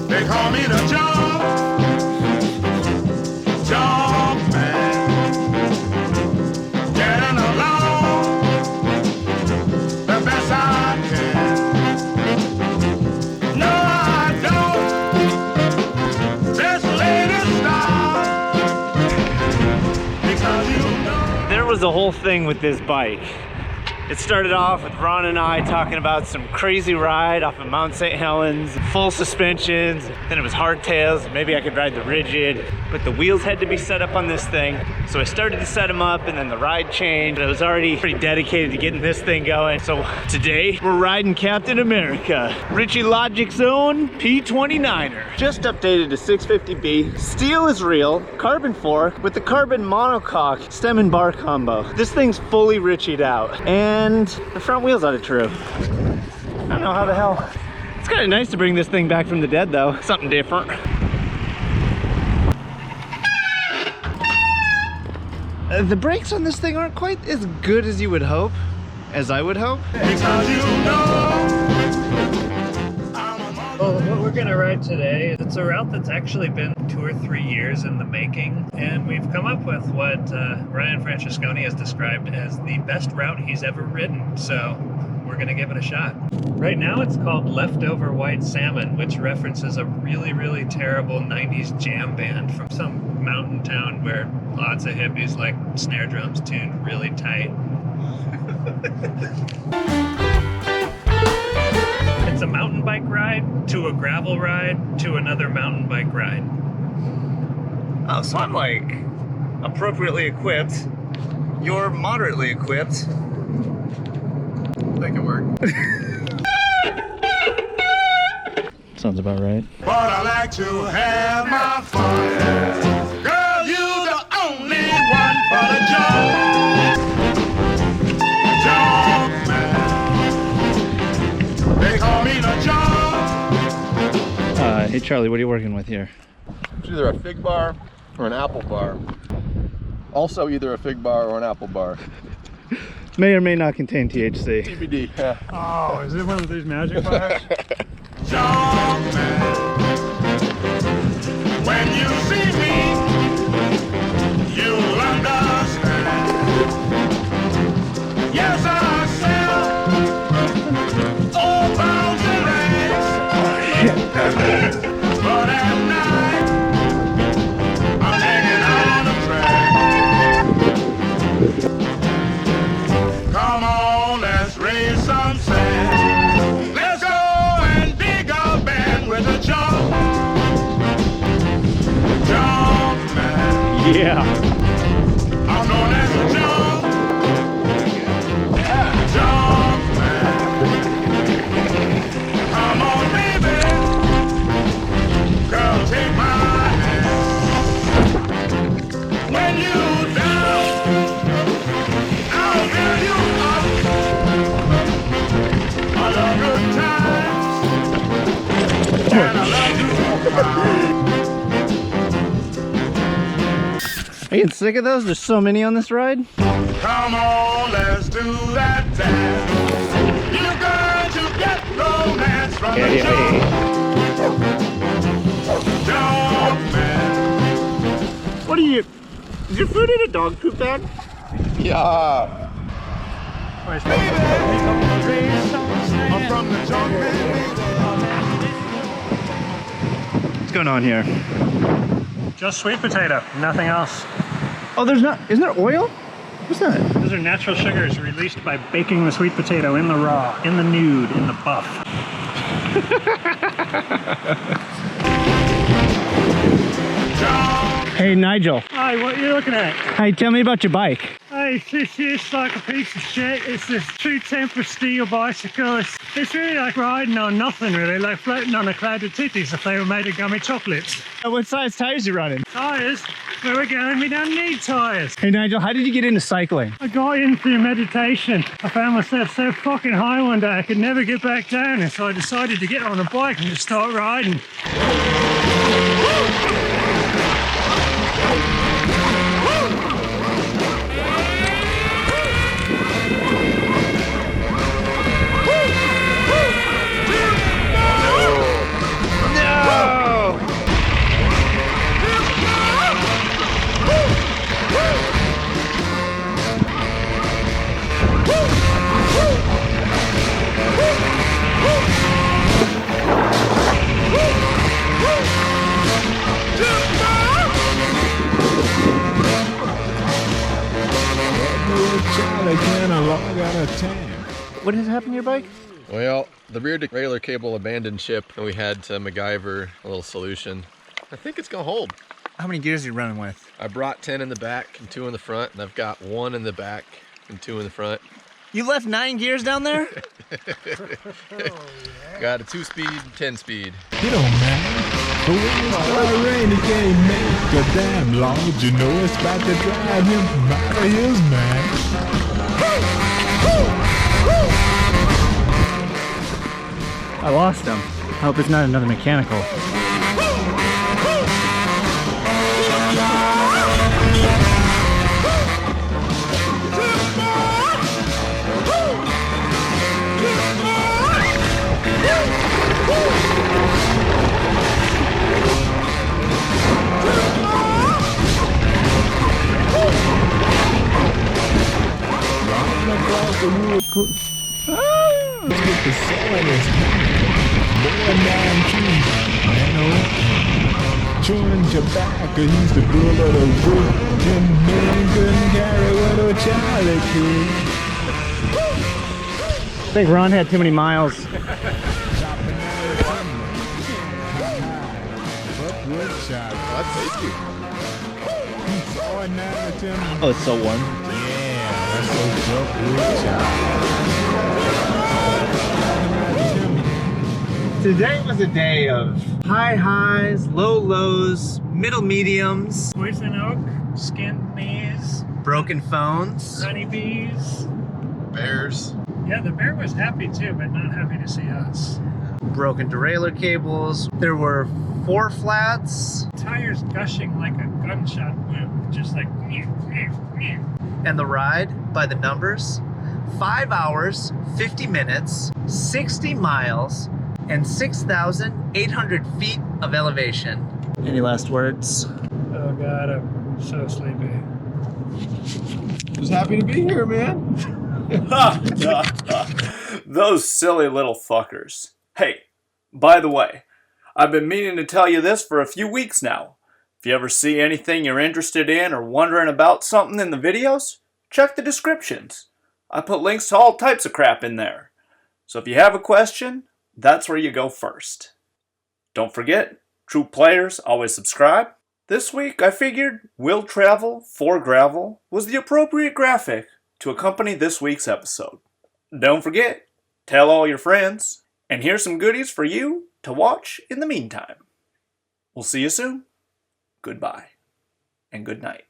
They call me the jump man. Getting along the best I can. No, I don't. This latest style. Because you know. There was a whole thing with this bike. It started off with Ron and I talking about some crazy ride off of Mount St. Helens, full suspensions, then it was hardtails, maybe I could ride the rigid, but the wheels had to be set up on this thing. So I started to set them up and then the ride changed. I was already pretty dedicated to getting this thing going. So today we're riding Captain America, Ritchey Logic Zone P29er. Just updated to 650B, steel is real, carbon fork with the carbon monocoque stem and bar combo. This thing's fully Ritchey'd out. And the front wheels ought to true. I don't know how the hell. It's kind of nice to bring this thing back from the dead though. Something different. The brakes on this thing aren't quite as good as you would hope, as I would hope. Because you know. Well, what we're gonna ride today, it's a route that's actually been 2 or 3 years in the making, and we've come up with what Ryan Francesconi has described as the best route he's ever ridden, so we're gonna give it a shot. Right now it's called Leftover White Salmon, which references a really, really terrible 90s jam band from some mountain town where lots of hippies like snare drums tuned really tight. It's a mountain bike ride to a gravel ride to another mountain bike ride. Oh, so I'm like appropriately equipped. You're moderately equipped. Make it work. Sounds about right. But I like to have my fun. Girl, you the only one for the jump man. They call me the jump. Hey Charlie, what are you working with here? It's either a fig bar or an apple bar. Also either a fig bar or an apple bar. May or may not contain THC. TBD. Yeah. Oh, is it one of these magic bars? Jump man. When you see me, you'll understand. Yes, I sell old bounds and eggs. But at night, I'm hanging on the track. Come on, let's raise some sand. Let's go and dig a band with a jump man. Yeah. I'm known as a jump man. Come on, baby. Girl, take my hand. When you down, I'll fill you up. I love good times, and I love you. Are you getting sick of those? There's so many on this ride. Come on, let's do that dance. You're going to get romance from the jump man. What are you? Is your food in a dog poop bag? Yeah. I'm from the jump man. What's going on here? Just sweet potato, nothing else. Oh, there's not. Isn't there oil? What's that? Those are natural sugars released by baking the sweet potato in the raw, in the nude, in the buff. Hey Nigel. Hi, what are you looking at? Hey, tell me about your bike. Hey, this is like a piece of shit. It's this true temper steel bicycle. It's really like riding on nothing really, like floating on a cloud of titties if they were made of gummy chocolates. What size tires you running? Tires? Where we're going, we don't need tires. Hey Nigel, how did you get into cycling? I got in through meditation. I found myself so fucking high one day I could never get back down, and so I decided to get on a bike and just start riding. What has happened to your bike? Well, the rear derailleur cable abandoned ship, and we had to MacGyver a little solution. I think it's gonna hold. How many gears are you running with? I brought 10 in the back and 2 in the front, and I've got 1 in the back and 2 in the front. You left 9 gears down there? Got a 2-speed, 10-speed. Get on, man. But when it's gonna rain, he can't make a damn load. You know it's about to drive him out of his mind. I lost him. I hope it's not another mechanical. Let's get the soil in his hand. Boy, 9 keys, man. Chewing tobacco, he's the bull of the road. Them men couldn't carry what a Charlie could. I think Ron had too many miles. Chopping out of timber. Buckwood chop. That's tasty. Sawing down the timber. Oh, it's so warm. Yeah, that's those buckwood chop. Today was a day of high highs, low lows, middle mediums, Poison oak, skinned knees, broken phones. honeybees. Bears. Yeah, the bear was happy too, but not happy to see us. Broken derailleur cables. There were 4 flats, Tires gushing like a gunshot wound, just like. and the ride, by the numbers, 5 hours, 50 minutes, 60 miles, and 6,800 feet of elevation. Any last words? Oh God, I'm so sleepy. Just happy to be here, man. Those silly little fuckers. Hey, by the way, I've been meaning to tell you this for a few weeks now. If you ever see anything you're interested in or wondering about something in the videos, check the descriptions. I put links to all types of crap in there. So if you have a question, that's where you go first. Don't forget, true players always subscribe. This week I figured Will Travel for Gravel was the appropriate graphic to accompany this week's episode. Don't forget, tell all your friends, and here's some goodies for you to watch in the meantime. We'll see you soon. Goodbye, and good night.